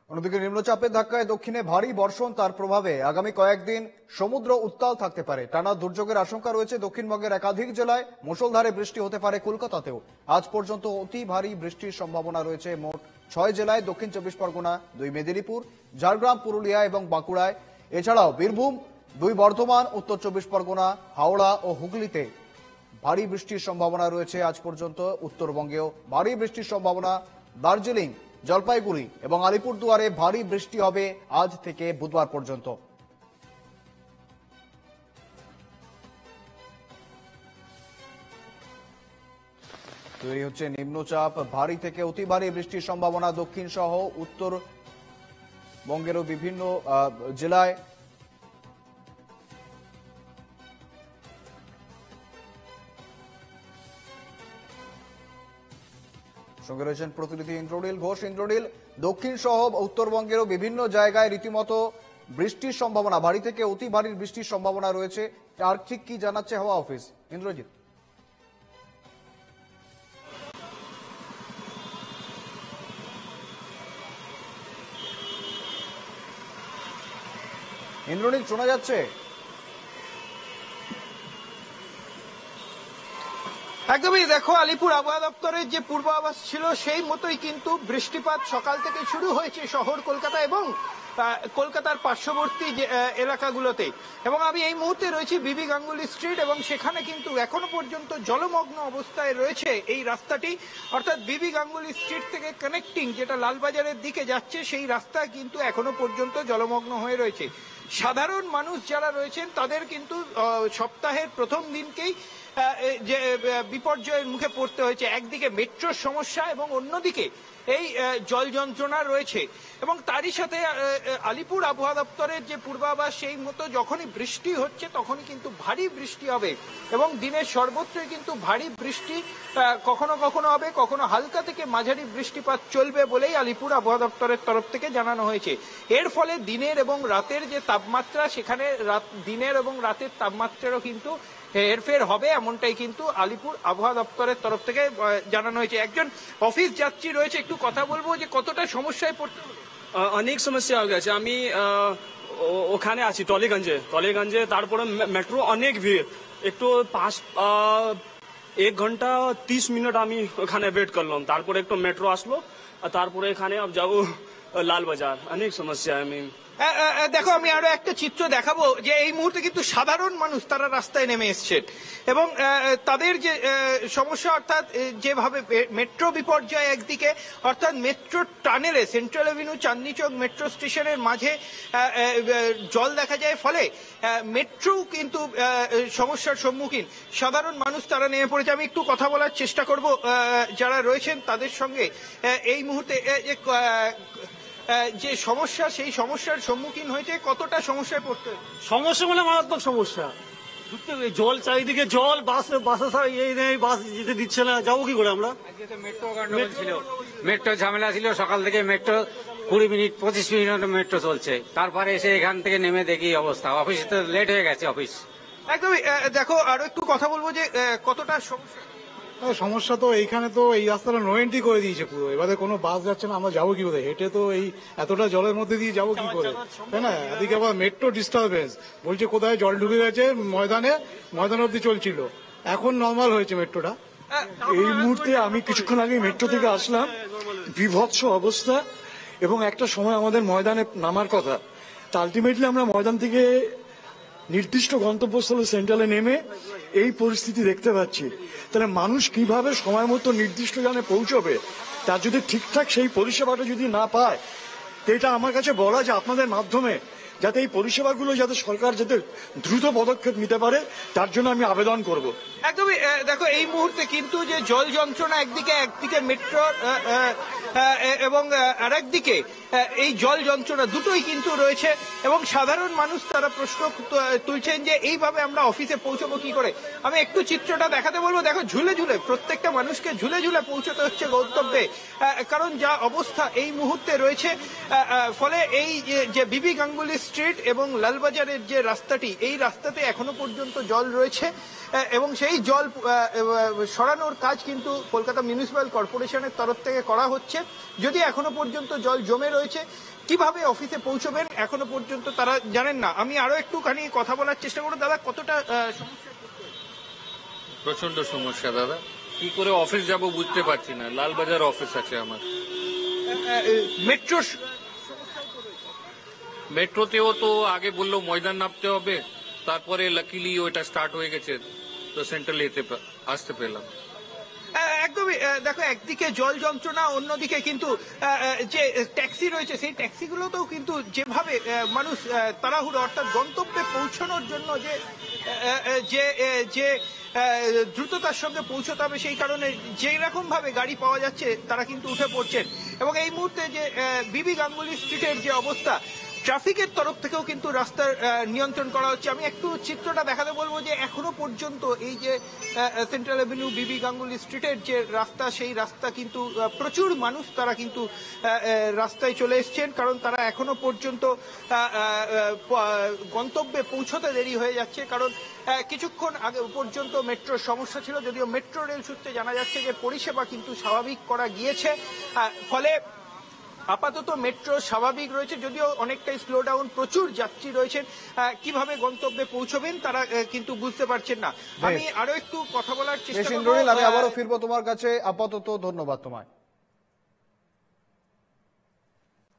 অন্যদিকে নিম্নচাপের ধাক্কায় দক্ষিণে ভারী বর্ষণ, তার প্রভাবে আগামী কয়েকদিন সমুদ্র উত্তাল থাকতে পারে। টানা দুর্যোগের আশঙ্কা রয়েছে দক্ষিণবঙ্গের একাধিক জেলায়। মুষলধারে বৃষ্টি হতে পারে কলকাতাতেও। আজ পর্যন্ত অতি ভারী বৃষ্টির সম্ভাবনা রয়েছে মোট 6 জেলায়, দক্ষিণ 24 পরগনা, 2 মেদিনীপুর, ঝাড়গ্রাম, পুরুলিয়া এবং বাঁকুড়ায়। এছাড়াও বীরভূম, 2 বর্ধমান, উত্তর 24 পরগনা, হাওড়া ও হুগলিতে ভারী বৃষ্টির সম্ভাবনা রয়েছে আজ পর্যন্ত। উত্তরবঙ্গেও ভারী বৃষ্টির সম্ভাবনা। দার্জিলিং, জলপাইগুড়ি এবং আলিপুরদুয়ারে ভারী বৃষ্টি হবে আজ থেকে বুধবার পর্যন্ত। তৈরি হচ্ছে নিম্নচাপ, ভারী থেকে অতি ভারী বৃষ্টির সম্ভাবনা দক্ষিণ সহ উত্তরবঙ্গেরও বিভিন্ন জেলায়। সঙ্গে রয়েছেন প্রতিনিধি ইন্দ্রনীল ঘোষ। ইন্দ্রনীল, দক্ষিণ সহ উত্তরবঙ্গেরও বিভিন্ন জায়গায় রীতিমতো বৃষ্টির সম্ভাবনা, ভারী থেকে অতি ভারী বৃষ্টির সম্ভাবনা রয়েছে। আর ঠিক কি জানাচ্ছে হাওয়া অফিস? ইন্দ্রজিৎ। ইন্দ্রনীল, শোনা যাচ্ছে? একদমই। দেখো, আলিপুর আবহাওয়া দপ্তরের যে পূর্বাভাস ছিল সেই মতোই কিন্তু বৃষ্টিপাত সকাল থেকে শুরু হয়েছে শহর কলকাতা এবং কলকাতার পার্শ্ববর্তী এলাকাগুলোতে। এবং আমি এই মুহূর্তে রয়েছি বিবি গাঙ্গুলি স্ট্রিট এবং সেখানে কিন্তু এখনো পর্যন্ত জলমগ্ন অবস্থায় রয়েছে এই রাস্তাটি। অর্থাৎ বিবি গাঙ্গুলি স্ট্রিট থেকে কানেক্টিং যেটা লালবাজারের দিকে যাচ্ছে সেই রাস্তা কিন্তু এখনো পর্যন্ত জলমগ্ন হয়ে রয়েছে। সাধারণ মানুষ যারা রয়েছেন তাদের কিন্তু সপ্তাহের প্রথম দিনকেই যে বিপর্যয়ের মুখে পড়তে হয়েছে। একদিকে মেট্রোর সমস্যা এবং অন্যদিকে এই জল যন্ত্রণা রয়েছে। এবং তারই সাথে আলিপুর আবহাওয়া দপ্তরের যে পূর্বাভাস সেই মতো যখনই বৃষ্টি হচ্ছে তখনই কিন্তু ভারী বৃষ্টি হবে এবং দিনের সর্বত্রই কিন্তু ভারী বৃষ্টি কখনো কখনো হবে, কখনো হালকা থেকে মাঝারি বৃষ্টিপাত চলবে বলেই আলিপুর আবহাওয়া দপ্তরের তরফ থেকে জানানো হয়েছে। এর ফলে দিনের এবং রাতের যে তাপমাত্রা, সেখানে দিনের এবং রাতের তাপমাত্রারও কিন্তু হেরফের হবে, এমনটাই কিন্তু আলিপুর আবহাওয়া দপ্তরের তরফ থেকে জানানো হয়েছে। একজন অফিস যাত্রী রয়েছে, একটু কথা বলবো যে কতটা সমস্যায় পড়তে হবে। অনেক সমস্যা হয়ে গেছে। আমি ওখানে আছি টলিগঞ্জে, তারপরে মেট্রো অনেক ভিড়। একটু 1 ঘন্টা 30 মিনিট আমি ওখানে ওয়েট করলাম, তারপরে একটু মেট্রো আসলো, তারপরে এখানে যাবো লালবাজার। অনেক সমস্যা। আমি দেখো, আমি আরো একটা চিত্র দেখাবো যে এই মুহূর্তে কিন্তু সাধারণ মানুষ তারা রাস্তায় নেমে এসছেন এবং তাদের যে সমস্যা, অর্থাৎ যেভাবে মেট্রো বিপর্যয় একদিকে, অর্থাৎ metro টানেলে central Avenue Chandni Chowk metro স্টেশনের মাঝে জল দেখা যায়, ফলে মেট্রো কিন্তু সমস্যার সম্মুখীন। সাধারণ মানুষ তারা নেমে পড়েছে। আমি একটু কথা বলার চেষ্টা করব যারা রয়েছেন তাদের সঙ্গে। এই মুহূর্তে যে সমস্যা, সেই সমস্যার সম্মুখীন হয়েছে, কতটা সমস্যায় পড়তে? সমস্যা মানে মারাত্মক সমস্যা। জল চারিদিকে, জল, বাসে এই নেই, বাস যেতে দিচ্ছে না, যাবো কি করে আমরা? মেট্রো ঝামেলা ছিল সকাল থেকে। মেট্রো 20 মিনিট 25 মিনিট মেট্রো চলছে, তারপরে এসে এখান থেকে নেমে দেখি অবস্থা। অফিসে তো লেট হয়ে গেছে অফিস। একদমই। দেখো, আরো একটু কথা বলবো যে কতটা সমস্যা। সমস্যা তো এইখানে তো এই রাস্তাটা নো এন্ট্রি করে দিয়েছে পুরো। এবারে কোনো বাস যাচ্ছে না, আমরা যাবো কি করে? হেঁটে তো এই এতটা জলের মধ্যে দিয়ে যাবো কি করে, তাই না? এদিকে আবার মেট্রো ডিস্টারবেন্স বলছে, কোথায় জল ঢুকে গেছে ময়দান অব্দি চলছিল, এখন নর্মাল হয়েছে মেট্রোটা। এই মুহূর্তে আমি কিছুক্ষণ আগে মেট্রো থেকে আসলাম, বিভৎস অবস্থা। এবং একটা সময় আমাদের ময়দানে নামার কথা, তা আলটিমেটলি আমরা ময়দান থেকে নির্দিষ্ট গন্তব্যস্থলে সেন্ট্রালে নেমে এই পরিস্থিতি দেখতে পাচ্ছি। তাহলে মানুষ কিভাবে সময় মতো নির্দিষ্ট জায়গায় পৌঁছবে, তার যদি ঠিকঠাক সেই পরিষেবাটা যদি না পায়, তো এটা আমার কাছে বলা যে আপনাদের মাধ্যমে যাতে এই পরিষেবাগুলো যাতে সরকার যাতে দ্রুত পদক্ষেপ নিতে পারে, তার জন্য আমি আবেদন করব। একদমই। দেখো, এই মুহূর্তে কিন্তু যে জল যন্ত্রণা, একদিকে মেট্রো এবং আরেকদিকে এই জল যন্ত্রণা দুটোই কিন্তু রয়েছে এবং সাধারণ মানুষ তারা প্রশ্ন তুলছেন যে এইভাবে আমরা অফিসে পৌঁছবো কি করে। আমি একটু চিত্রটা দেখাতে বলবো। দেখো, ঝুলে ঝুলে প্রত্যেকটা মানুষকে ঝুলে ঝুলে পৌঁছতে হচ্ছে গন্তব্যে, কারণ যা অবস্থা এই মুহূর্তে রয়েছে। ফলে এই যে বিবি গাঙ্গুলি স্ট্রিট এবং লালবাজারের যে রাস্তাটি, এই রাস্তাতে এখনো পর্যন্ত জল রয়েছে। এবং সেই জল সরানোর কাজ কিন্তু কলকাতা মিউনিসিপ্যাল কর্পোরেশনের তরফ থেকে করা হচ্ছে। যদি এখনো পর্যন্ত জল জমে রয়েছে, কিভাবে অফিসে পৌঁছবেন এখনো পর্যন্ত তারা জানেন না। আমি আরো একটুখানি কথা বলার চেষ্টা করব। দাদা, কতটা সমস্যা? প্রচন্ড সমস্যা দাদা, কি করে অফিস যাব বুঝতে পারছি না। লালবাজার অফিস আছে আমার। মেট্রো মেট্রোতেও তো আগে বললো ময়দান নামতে হবে, তারপরে লাকিলি ওইটা স্টার্ট হয়ে গেছে, তো সেন্ট্রাল আসতে পেলাম। একদমই দেখো, একদিকে জল যন্ত্রণা, অন্যদিকে কিন্তু যে ট্যাক্সি রয়েছে সেই ট্যাক্সিগুলোতেও কিন্তু যেভাবে মানুষ তাড়াহুড়ো অর্থাৎ গন্তব্যে পৌঁছানোর জন্য যে দ্রুততার সঙ্গে পৌঁছতে হবে সেই কারণে যেই রকম ভাবে গাড়ি পাওয়া যাচ্ছে তারা কিন্তু উঠে পড়ছেন। এবং এই মুহূর্তে যে বিবি গাঙ্গুলি স্ট্রিটের যে অবস্থা, ট্রাফিকের তরফ থেকেও কিন্তু রাস্তার নিয়ন্ত্রণ করা হচ্ছে। আমি একটু চিত্রটা দেখাতে বলবো যে এখনো পর্যন্ত এই যে সেন্ট্রাল এভিনিউ বিবি গাঙ্গুলি স্ট্রিটের যে রাস্তা, সেই রাস্তা কিন্তু প্রচুর মানুষ তারা কিন্তু রাস্তায় চলে এসছেন, কারণ তারা এখনো পর্যন্ত গন্তব্যে পৌঁছতে দেরি হয়ে যাচ্ছে। কারণ কিছুক্ষণ আগে পর্যন্ত মেট্রোর সমস্যা ছিল, যদিও মেট্রো রেল সূত্রে জানা যাচ্ছে যে পরিষেবা কিন্তু স্বাভাবিক করা গিয়েছে। ফলে আপাতত মেট্রো স্বাভাবিক রয়েছে, যদিও অনেকটাই স্লো ডাউন, প্রচুর যাত্রী রয়েছেন। কিভাবে গন্তব্যে পৌঁছবেন তারা কিন্তু বুঝতে পারছেন না। আমি আরো একটু কথা বলার চেষ্টা করব। আমি আবারও ফিরবো তোমার কাছে। আপাতত ধন্যবাদ তোমায়।